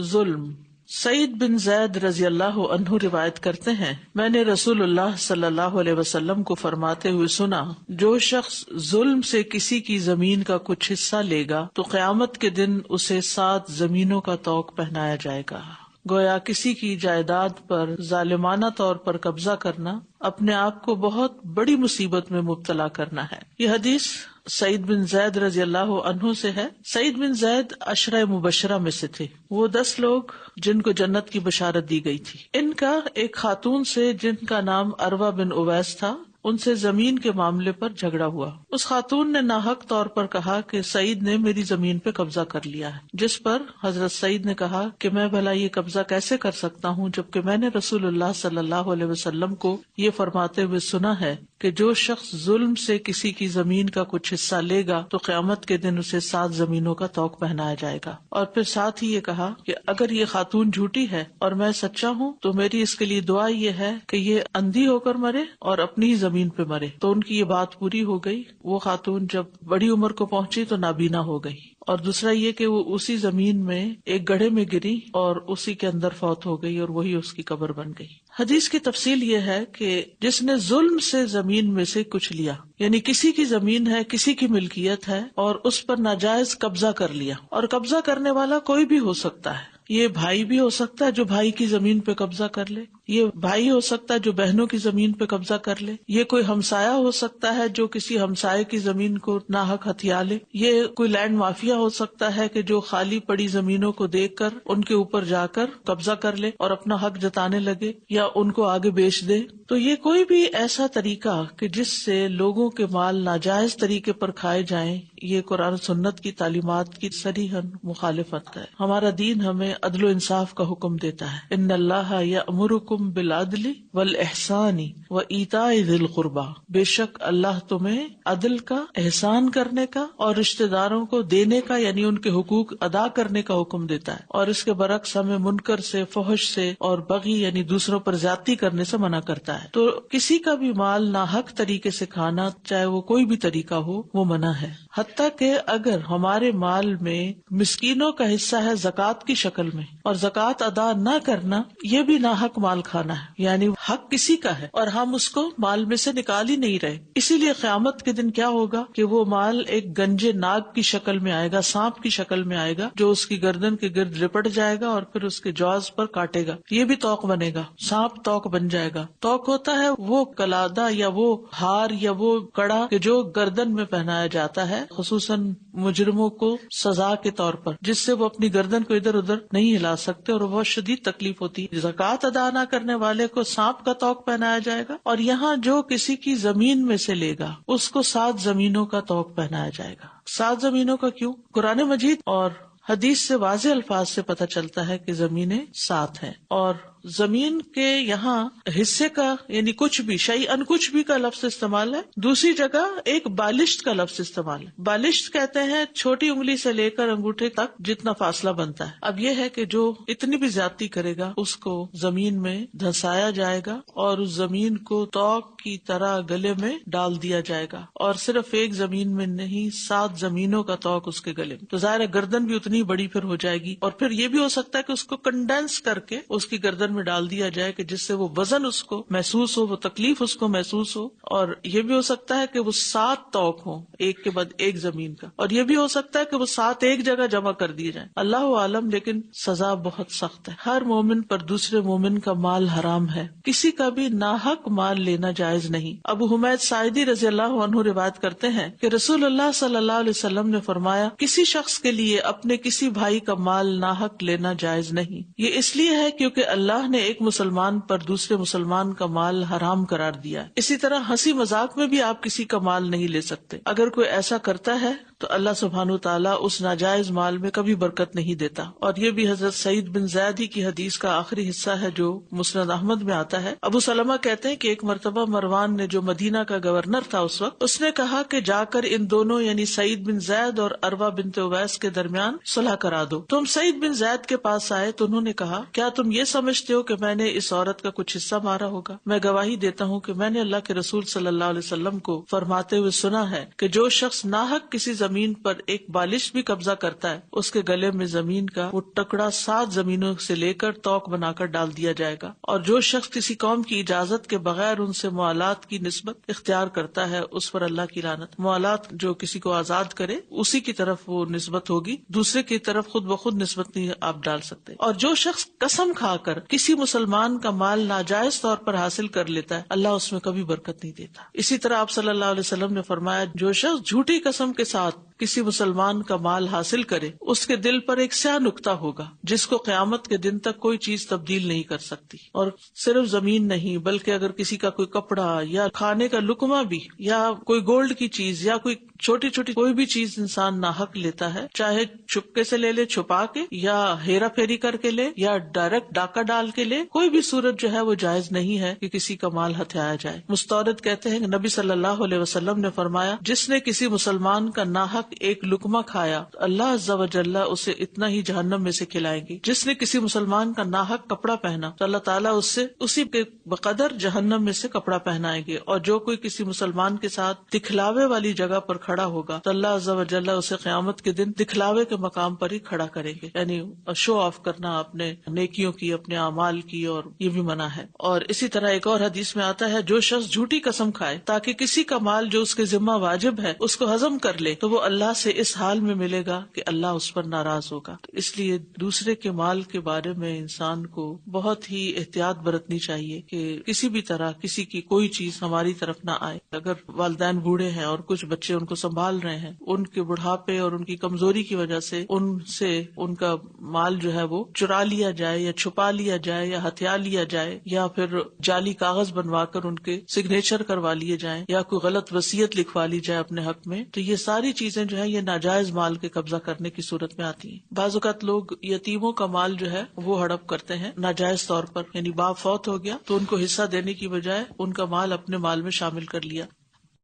ظلم۔ سعید بن زید رضی اللہ عنہ روایت کرتے ہیں، میں نے رسول اللہ صلی اللہ علیہ وسلم کو فرماتے ہوئے سنا، جو شخص ظلم سے کسی کی زمین کا کچھ حصہ لے گا تو قیامت کے دن اسے 7 زمینوں کا طوق پہنایا جائے گا۔ گویا کسی کی جائیداد پر ظالمانہ طور پر قبضہ کرنا اپنے آپ کو بہت بڑی مصیبت میں مبتلا کرنا ہے۔ یہ حدیث سعید بن زید رضی اللہ عنہ سے ہے۔ سعید بن زید عشرہ مبشرہ میں سے تھے، وہ 10 لوگ جن کو جنت کی بشارت دی گئی تھی۔ ان کا ایک خاتون سے جن کا نام عروہ بن اویس تھا، ان سے زمین کے معاملے پر جھگڑا ہوا۔ اس خاتون نے ناحق طور پر کہا کہ سعید نے میری زمین پہ قبضہ کر لیا ہے، جس پر حضرت سعید نے کہا کہ میں بھلا یہ قبضہ کیسے کر سکتا ہوں جبکہ میں نے رسول اللہ صلی اللہ علیہ وسلم کو یہ فرماتے ہوئے سنا ہے کہ جو شخص ظلم سے کسی کی زمین کا کچھ حصہ لے گا تو قیامت کے دن اسے 7 زمینوں کا طوق پہنایا جائے گا۔ اور پھر ساتھ ہی یہ کہا کہ اگر یہ خاتون جھوٹی ہے اور میں سچا ہوں تو میری اس کے لیے دعا یہ ہے کہ یہ اندھی ہو کر مرے اور اپنی ہی زمین پہ مرے۔ تو ان کی یہ بات پوری ہو گئی۔ وہ خاتون جب بڑی عمر کو پہنچی تو نابینا ہو گئی، اور دوسرا یہ کہ وہ اسی زمین میں ایک گڑھے میں گری اور اسی کے اندر فوت ہو گئی اور وہی اس کی قبر بن گئی۔ حدیث کی تفصیل یہ ہے کہ جس نے ظلم سے زمین میں سے کچھ لیا، یعنی کسی کی زمین ہے، کسی کی ملکیت ہے اور اس پر ناجائز قبضہ کر لیا، اور قبضہ کرنے والا کوئی بھی ہو سکتا ہے۔ یہ بھائی بھی ہو سکتا ہے جو بھائی کی زمین پہ قبضہ کر لے، یہ بھائی ہو سکتا ہے جو بہنوں کی زمین پہ قبضہ کر لے، یہ کوئی ہمسایہ ہو سکتا ہے جو کسی ہمسائے کی زمین کو ناحق ہتھیا لے، یہ کوئی لینڈ مافیا ہو سکتا ہے کہ جو خالی پڑی زمینوں کو دیکھ کر ان کے اوپر جا کر قبضہ کر لے اور اپنا حق جتانے لگے یا ان کو آگے بیچ دے۔ تو یہ کوئی بھی ایسا طریقہ کہ جس سے لوگوں کے مال ناجائز طریقے پر کھائے جائیں، یہ قرآن سنت کی تعلیمات کی صریحاً مخالفت ہے۔ ہمارا دین ہمیں عدل و انصاف کا حکم دیتا ہے، ان اللہ یأمرکم بالعدل والاحسان وایتاء ذی القربی، بے شک اللہ تمہیں عدل کا، احسان کرنے کا اور رشتہ داروں کو دینے کا، یعنی ان کے حقوق ادا کرنے کا حکم دیتا ہے، اور اس کے برعکس ہمیں منکر سے، فحش سے اور بغی یعنی دوسروں پر زیادتی کرنے سے منع کرتا ہے۔ تو کسی کا بھی مال ناحق طریقے سے کھانا، چاہے وہ کوئی بھی طریقہ ہو، وہ منع ہے۔ حتیٰ کہ اگر ہمارے مال میں مسکینوں کا حصہ ہے زکوٰۃ کی شکل میں، اور زکوٰۃ ادا نہ کرنا، یہ بھی ناحق مال کھانا ہے، یعنی حق کسی کا ہے اور ہم اس کو مال میں سے نکال ہی نہیں رہے۔ اسی لیے قیامت کے دن کیا ہوگا کہ وہ مال ایک گنجے ناگ کی شکل میں آئے گا، سانپ کی شکل میں آئے گا، جو اس کی گردن کے گرد لپٹ جائے گا اور پھر اس کے جوز پر کاٹے گا۔ یہ بھی توق بنے گا، سانپ توق بن جائے گا۔ توق ہوتا ہے وہ کلادہ یا وہ ہار یا وہ کڑا کہ جو گردن میں پہنایا جاتا ہے، خصوصاً مجرموں کو سزا کے طور پر، جس سے وہ اپنی گردن کو ادھر ادھر نہیں ہلا سکتے اور بہت شدید تکلیف ہوتی ہے۔ زکوٰۃ ادا نہ کرنے والے کو سانپ کا توق پہنایا جائے گا، اور یہاں جو کسی کی زمین میں سے لے گا اس کو 7 زمینوں کا توق پہنایا جائے گا۔ 7 زمینوں کا کیوں؟ قرآن مجید اور حدیث سے واضح الفاظ سے پتہ چلتا ہے کہ زمینیں 7 ہیں، اور زمین کے یہاں حصے کا یعنی کچھ بھی، شیئن کچھ بھی کا لفظ استعمال ہے۔ دوسری جگہ ایک بالشت کا لفظ استعمال ہے۔ بالشت کہتے ہیں چھوٹی انگلی سے لے کر انگوٹھے تک جتنا فاصلہ بنتا ہے۔ اب یہ ہے کہ جو اتنی بھی زیادتی کرے گا اس کو زمین میں دھنسایا جائے گا اور اس زمین کو توق کی طرح گلے میں ڈال دیا جائے گا، اور صرف ایک زمین میں نہیں، 7 زمینوں کا توق اس کے گلے میں۔ تو ظاہر ہے گردن بھی اتنی بڑی پھر ہو جائے گی، اور پھر یہ بھی ہو سکتا ہے کہ اس کو کنڈینس کر کے اس کی گردن میں ڈال دیا جائے کہ جس سے وہ وزن اس کو محسوس ہو، وہ تکلیف اس کو محسوس ہو، اور یہ بھی ہو سکتا ہے کہ وہ 7 توق ہوں ایک کے بعد ایک زمین کا، اور یہ بھی ہو سکتا ہے کہ وہ 7 ایک جگہ جمع کر دیے جائیں، اللہ عالم، لیکن سزا بہت سخت ہے۔ ہر مومن پر دوسرے مومن کا مال حرام ہے، کسی کا بھی ناحق مال لینا جائز نہیں۔ ابو حمید ساعدی رضی اللہ عنہ روایت کرتے ہیں کہ رسول اللہ صلی اللہ علیہ وسلم نے فرمایا، کسی شخص کے لیے اپنے کسی بھائی کا مال ناحق لینا جائز نہیں۔ یہ اس لیے ہے کیونکہ اللہ نے ایک مسلمان پر دوسرے مسلمان کا مال حرام قرار دیا۔ اسی طرح ہنسی مذاق میں بھی آپ کسی کا مال نہیں لے سکتے۔ اگر کوئی ایسا کرتا ہے تو اللہ سبحانہ وتعالیٰ اس ناجائز مال میں کبھی برکت نہیں دیتا۔ اور یہ بھی حضرت سعید بن زید ہی کی حدیث کا آخری حصہ ہے جو مسند احمد میں آتا ہے۔ ابو سلمہ کہتے ہیں کہ ایک مرتبہ مروان نے، جو مدینہ کا گورنر تھا اس وقت، اس نے کہا کہ جا کر ان دونوں یعنی سعید بن زید اور عروہ بنت اویس کے درمیان صلح کرا دو۔ تم سعید بن زید کے پاس آئے تو انہوں نے کہا، کیا تم یہ سمجھتے ہو کہ میں نے اس عورت کا کچھ حصہ مارا ہوگا؟ میں گواہی دیتا ہوں کہ میں نے اللہ کے رسول صلی اللہ علیہ وسلم کو فرماتے ہوئے سنا ہے کہ جو شخص ناحق کسی زمین پر ایک بالش بھی قبضہ کرتا ہے اس کے گلے میں زمین کا وہ ٹکڑا 7 زمینوں سے لے کر توق بنا کر ڈال دیا جائے گا. اور جو شخص کسی قوم کی اجازت کے بغیر ان سے موالات کی نسبت اختیار کرتا ہے اس پر اللہ کی لعنت. موالات جو کسی کو آزاد کرے اسی کی طرف وہ نسبت ہوگی، دوسرے کی طرف خود بخود نسبت نہیں آپ ڈال سکتے. اور جو شخص قسم کھا کر کسی مسلمان کا مال ناجائز طور پر حاصل کر لیتا ہے اللہ اس میں کبھی برکت نہیں دیتا. اسی طرح آپ صلی اللہ علیہ وسلم نے فرمایا جو شخص جھوٹی قسم کے ساتھ کسی مسلمان کا مال حاصل کرے اس کے دل پر ایک سیاہ نقطہ ہوگا جس کو قیامت کے دن تک کوئی چیز تبدیل نہیں کر سکتی. اور صرف زمین نہیں بلکہ اگر کسی کا کوئی کپڑا یا کھانے کا لقمہ بھی یا کوئی گولڈ کی چیز یا کوئی چھوٹی چھوٹی کوئی بھی چیز انسان ناحق لیتا ہے، چاہے چپکے سے لے لے، چھپا کے، یا ہیرا پھیری کر کے لے، یا ڈائریکٹ ڈاکہ ڈال کے لے، کوئی بھی صورت جو ہے وہ جائز نہیں ہے کہ کسی کا مال ہتھیایا جائے. مستورد کہتے ہیں کہ نبی صلی اللہ علیہ وسلم نے فرمایا جس نے کسی مسلمان کا ناحق ایک لقمہ کھایا اللہ عز و جل اسے اتنا ہی جہنم میں سے کھلائیں گے. جس نے کسی مسلمان کا ناحق کپڑا پہنا تو اللہ تعالیٰ اس سے اسی کے بقدر جہنم میں سے کپڑا پہنائیں گے. اور جو کوئی کسی مسلمان کے ساتھ دکھلاوے والی جگہ پر کھڑا ہوگا تو اللہ عز و جل اسے قیامت کے دن دکھلاوے کے مقام پر ہی کھڑا کریں گے. یعنی شو آف کرنا اپنے نیکیوں کی، اپنے اعمال کی، اور یہ بھی منع ہے. اور اسی طرح ایک اور حدیث میں آتا ہے جو شخص جھوٹی قسم کھائے تاکہ کسی کا مال جو اس کے ذمہ واجب ہے اس کو ہضم کر لے تو وہ اللہ سے اس حال میں ملے گا کہ اللہ اس پر ناراض ہوگا. اس لیے دوسرے کے مال کے بارے میں انسان کو بہت ہی احتیاط برتنی چاہیے کہ کسی بھی طرح کسی کی کوئی چیز ہماری طرف نہ آئے. اگر والدین بوڑھے ہیں اور کچھ بچے ان کو سنبھال رہے ہیں، ان کے بڑھاپے اور ان کی کمزوری کی وجہ سے ان کا مال جو ہے وہ چرا لیا جائے یا چھپا لیا جائے یا ہتھیا لیا جائے یا پھر جعلی کاغذ بنوا کر ان کے سگنیچر کروا لیے جائیں یا کوئی غلط وصیت لکھوا لی جائے اپنے حق میں، تو یہ ساری چیزیں جو ہے یہ ناجائز مال کے قبضہ کرنے کی صورت میں آتی ہیں. بعض اوقات لوگ یتیموں کا مال جو ہے وہ ہڑپ کرتے ہیں ناجائز طور پر، یعنی باپ فوت ہو گیا تو ان کو حصہ دینے کی بجائے ان کا مال اپنے مال میں شامل کر لیا.